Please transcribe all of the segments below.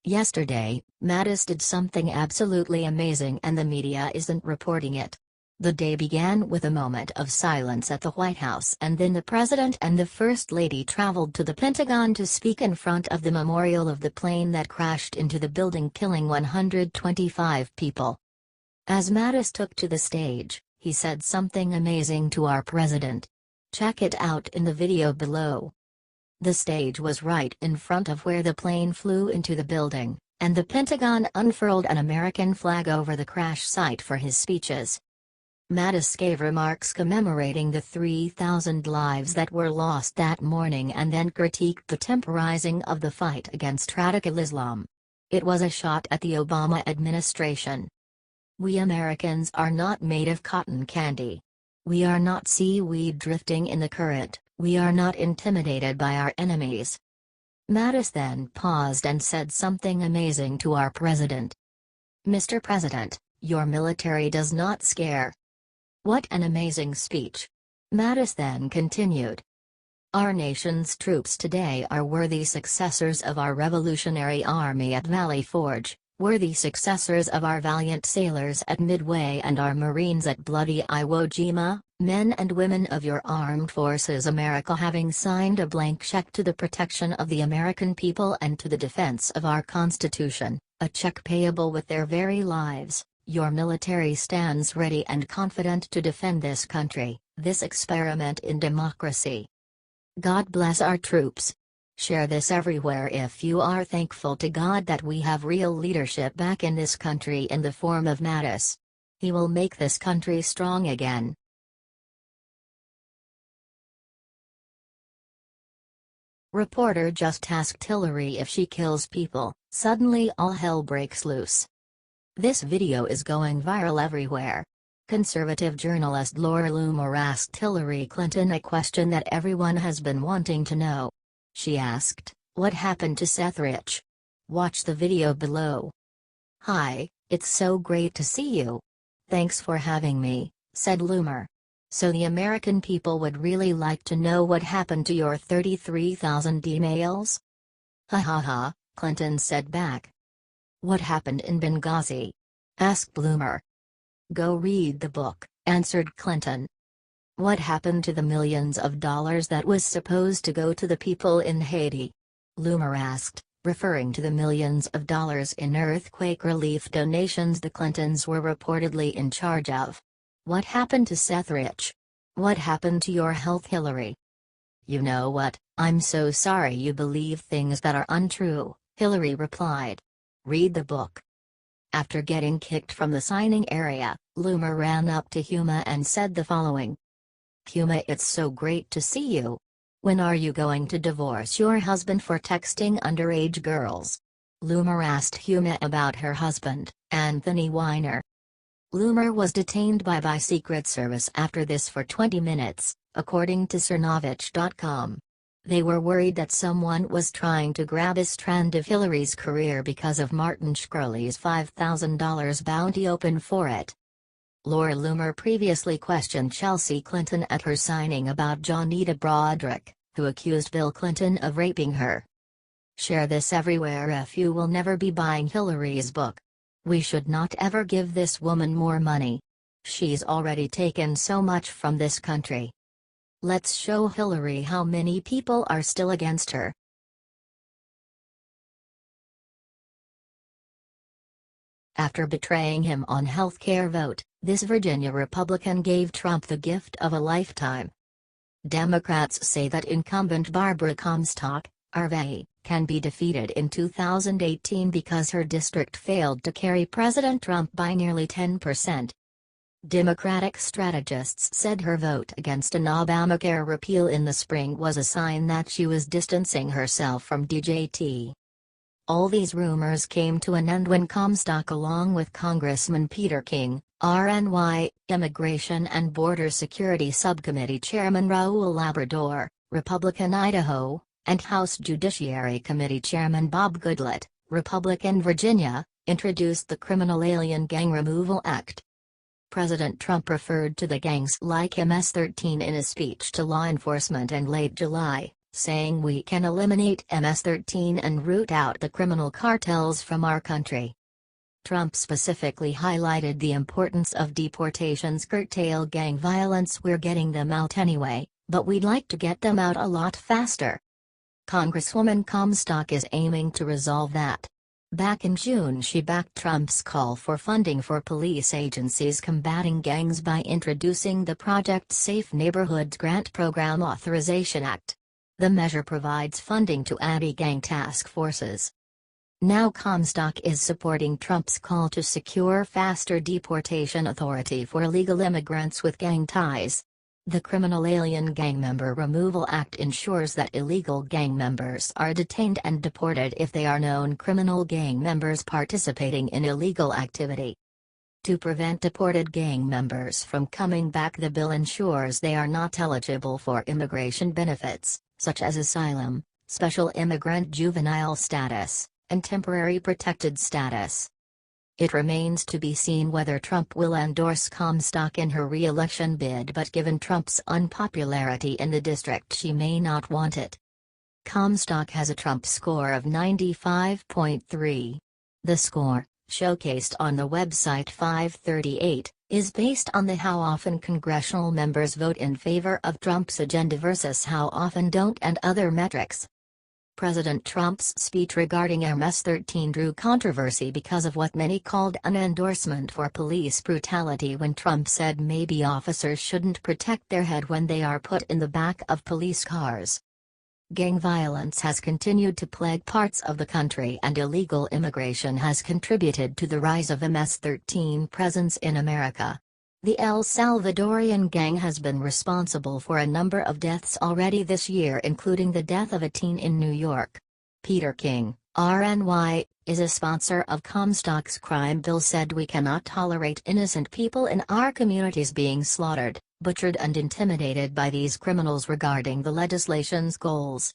Yesterday, Mattis did something absolutely amazing and the media isn't reporting it. The day began with a moment of silence at the White House, and then the President and the First Lady traveled to the Pentagon to speak in front of the memorial of the plane that crashed into the building, killing 125 people. As Mattis took to the stage, he said something amazing to our president. Check it out in the video below. The stage was right in front of where the plane flew into the building, and the Pentagon unfurled an American flag over the crash site for his speeches. Mattis gave remarks commemorating the 3,000 lives that were lost that morning and then critiqued the temporizing of the fight against radical Islam. It was a shot at the Obama administration. We Americans are not made of cotton candy. We are not seaweed drifting in the current, we are not intimidated by our enemies. Mattis then paused and said something amazing to our president. Mr. President, your military does not scare. What an amazing speech. Mattis then continued. Our nation's troops today are worthy successors of our Revolutionary Army at Valley Forge, worthy successors of our valiant sailors at Midway and our Marines at bloody Iwo Jima, men and women of your armed forces, America, having signed a blank check to the protection of the American people and to the defense of our Constitution, a check payable with their very lives. Your military stands ready and confident to defend this country, this experiment in democracy. God bless our troops. Share this everywhere if you are thankful to God that we have real leadership back in this country in the form of Mattis. He will make this country strong again. Reporter just asked Hillary if she kills people, suddenly all hell breaks loose. This video is going viral everywhere. Conservative journalist Laura Loomer asked Hillary Clinton a question that everyone has been wanting to know. She asked, "What happened to Seth Rich?" Watch the video below. "Hi, it's so great to see you. Thanks for having me," said Loomer. "So the American people would really like to know what happened to your 33,000 emails?" "Ha ha ha," Clinton said back. "What happened in Benghazi?" asked Loomer. "Go read the book," answered Clinton. "What happened to the millions of dollars that was supposed to go to the people in Haiti?" Loomer asked, referring to the millions of dollars in earthquake relief donations the Clintons were reportedly in charge of. "What happened to Seth Rich? What happened to your health, Hillary?" "You know what, I'm so sorry you believe things that are untrue," Hillary replied. "Read the book." After getting kicked from the signing area, Loomer ran up to Huma and said the following. "Huma, it's so great to see you. When are you going to divorce your husband for texting underage girls?" Loomer asked Huma about her husband, Anthony Weiner. Loomer was detained by Secret Service after this for 20 minutes, according to Cernovich.com. They were worried that someone was trying to grab a strand of Hillary's career because of Martin Shkreli's $5,000 bounty open for it. Laura Loomer previously questioned Chelsea Clinton at her signing about Johnita Broderick, who accused Bill Clinton of raping her. Share this everywhere if you will never be buying Hillary's book. We should not ever give this woman more money. She's already taken so much from this country. Let's show Hillary how many people are still against her. After betraying him on healthcare vote, this Virginia Republican gave Trump the gift of a lifetime. Democrats say that incumbent Barbara Comstock, RV, can be defeated in 2018 because her district failed to carry President Trump by nearly 10%. Democratic strategists said her vote against an Obamacare repeal in the spring was a sign that she was distancing herself from DJT. All these rumors came to an end when Comstock, along with Congressman Peter King, RNY, Immigration and Border Security Subcommittee Chairman Raul Labrador, Republican Idaho, and House Judiciary Committee Chairman Bob Goodlatte, Republican Virginia, introduced the Criminal Alien Gang Removal Act. President Trump referred to the gangs like MS-13 in a speech to law enforcement in late July, saying we can eliminate MS-13 and root out the criminal cartels from our country. Trump specifically highlighted the importance of deportations curtail gang violence. We're getting them out anyway, but we'd like to get them out a lot faster. Congresswoman Comstock is aiming to resolve that. Back in June, she backed Trump's call for funding for police agencies combating gangs by introducing the Project Safe Neighborhoods Grant Program Authorization Act. The measure provides funding to anti-gang task forces. Now Comstock is supporting Trump's call to secure faster deportation authority for illegal immigrants with gang ties. The Criminal Alien Gang Member Removal Act ensures that illegal gang members are detained and deported if they are known criminal gang members participating in illegal activity. To prevent deported gang members from coming back, the bill ensures they are not eligible for immigration benefits, such as asylum, special immigrant juvenile status, and temporary protected status. It remains to be seen whether Trump will endorse Comstock in her re-election bid, but given Trump's unpopularity in the district, she may not want it. Comstock has a Trump score of 95.3. The score, showcased on the website 538, is based on the how often congressional members vote in favor of Trump's agenda versus how often don't and other metrics. President Trump's speech regarding MS-13 drew controversy because of what many called an endorsement for police brutality when Trump said maybe officers shouldn't protect their head when they are put in the back of police cars. Gang violence has continued to plague parts of the country, and illegal immigration has contributed to the rise of MS-13 presence in America. The El Salvadorian gang has been responsible for a number of deaths already this year, including the death of a teen in New York. Peter King, RNY, is a sponsor of Comstock's crime bill, said we cannot tolerate innocent people in our communities being slaughtered, butchered and intimidated by these criminals. Regarding the legislation's goals,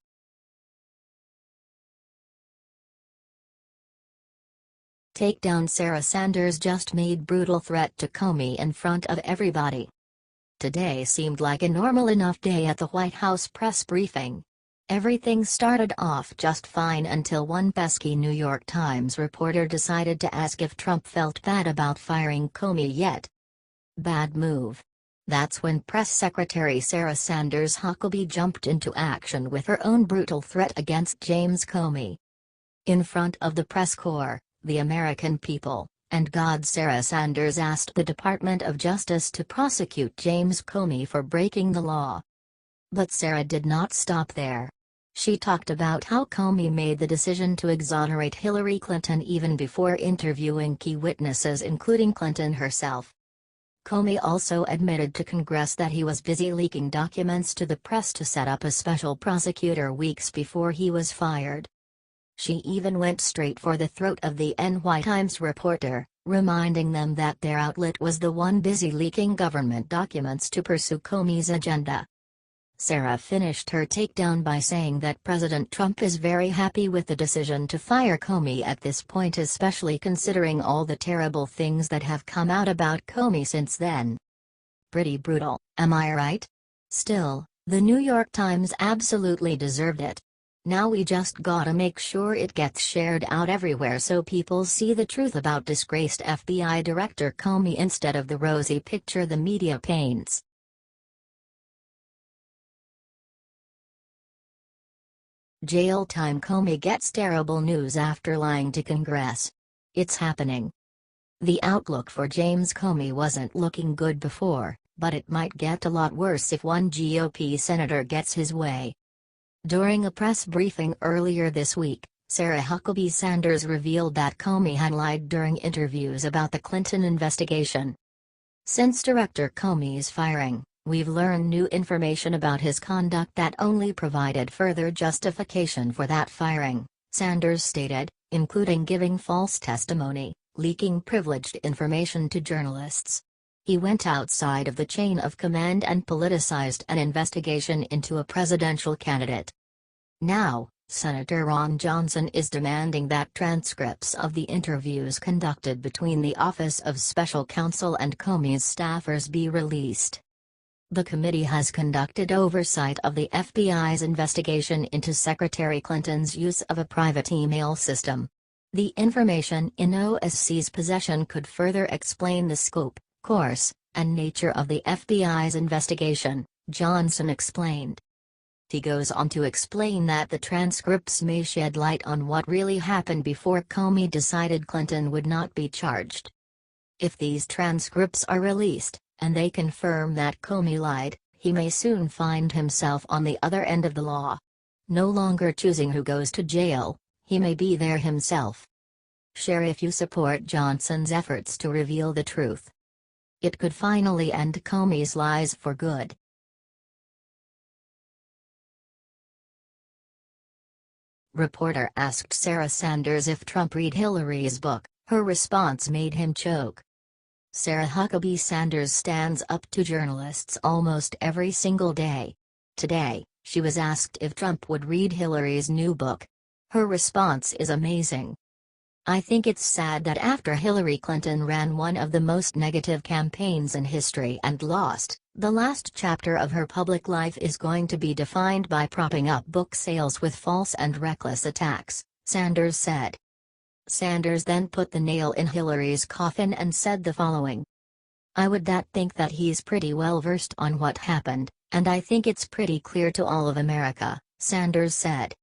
takedown Sarah Sanders just made brutal threat to Comey in front of everybody. Today seemed like a normal enough day at the White House press briefing. Everything started off just fine until one pesky New York Times reporter decided to ask if Trump felt bad about firing Comey yet. Bad move. That's when Press Secretary Sarah Sanders Huckabee jumped into action with her own brutal threat against James Comey. In front of the press corps, the American people, and God, Sarah Sanders asked the Department of Justice to prosecute James Comey for breaking the law. But Sarah did not stop there. She talked about how Comey made the decision to exonerate Hillary Clinton even before interviewing key witnesses, including Clinton herself. Comey also admitted to Congress that he was busy leaking documents to the press to set up a special prosecutor weeks before he was fired. She even went straight for the throat of the NY Times reporter, reminding them that their outlet was the one busy leaking government documents to pursue Comey's agenda. Sarah finished her takedown by saying that President Trump is very happy with the decision to fire Comey at this point, especially considering all the terrible things that have come out about Comey since then. Pretty brutal, am I right? Still, the New York Times absolutely deserved it. Now we just gotta make sure it gets shared out everywhere so people see the truth about disgraced FBI Director Comey instead of the rosy picture the media paints. Jail time. Comey gets terrible news after lying to Congress. It's happening. The outlook for James Comey wasn't looking good before, but it might get a lot worse if one GOP senator gets his way. During a press briefing earlier this week, Sarah Huckabee Sanders revealed that Comey had lied during interviews about the Clinton investigation. Since Director Comey's firing, we've learned new information about his conduct that only provided further justification for that firing, Sanders stated, including giving false testimony, leaking privileged information to journalists. He went outside of the chain of command and politicized an investigation into a presidential candidate. Now, Senator Ron Johnson is demanding that transcripts of the interviews conducted between the Office of Special Counsel and Comey's staffers be released. The committee has conducted oversight of the FBI's investigation into Secretary Clinton's use of a private email system. The information in OSC's possession could further explain the scope, course, and nature of the FBI's investigation, Johnson explained. He goes on to explain that the transcripts may shed light on what really happened before Comey decided Clinton would not be charged. If these transcripts are released, and they confirm that Comey lied, he may soon find himself on the other end of the law. No longer choosing who goes to jail, he may be there himself. Share if you support Johnson's efforts to reveal the truth. It could finally end Comey's lies for good. Reporter asked Sarah Sanders if Trump read Hillary's book. Her response made him choke. Sarah Huckabee Sanders stands up to journalists almost every single day. Today, she was asked if Trump would read Hillary's new book. Her response is amazing. I think it's sad that after Hillary Clinton ran one of the most negative campaigns in history and lost, the last chapter of her public life is going to be defined by propping up book sales with false and reckless attacks, Sanders said. Sanders then put the nail in Hillary's coffin and said the following. I would think that he's pretty well versed on what happened, and I think it's pretty clear to all of America, Sanders said.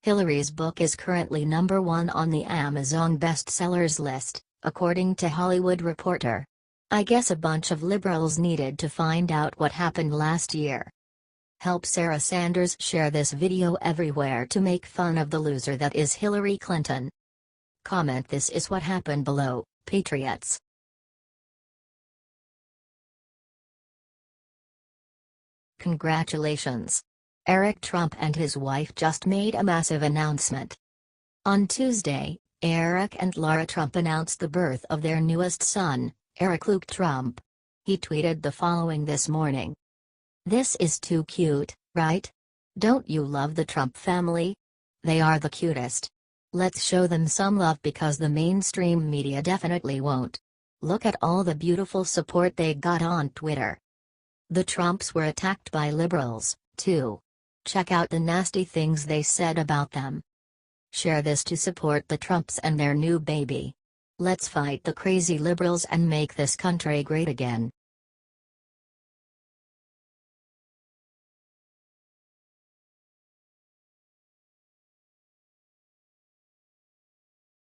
Hillary's book is currently #1 on the Amazon bestsellers list, according to Hollywood Reporter. I guess a bunch of liberals needed to find out what happened last year. Help Sarah Sanders share this video everywhere to make fun of the loser that is Hillary Clinton. Comment this is what happened below, Patriots. Congratulations. Eric Trump and his wife just made a massive announcement. On Tuesday, Eric and Lara Trump announced the birth of their newest son, Eric Luke Trump. He tweeted the following this morning. This is too cute, right? Don't you love the Trump family? They are the cutest. Let's show them some love because the mainstream media definitely won't. Look at all the beautiful support they got on Twitter. The Trumps were attacked by liberals, too. Check out the nasty things they said about them. Share this to support the Trumps and their new baby. Let's fight the crazy liberals and make this country great again.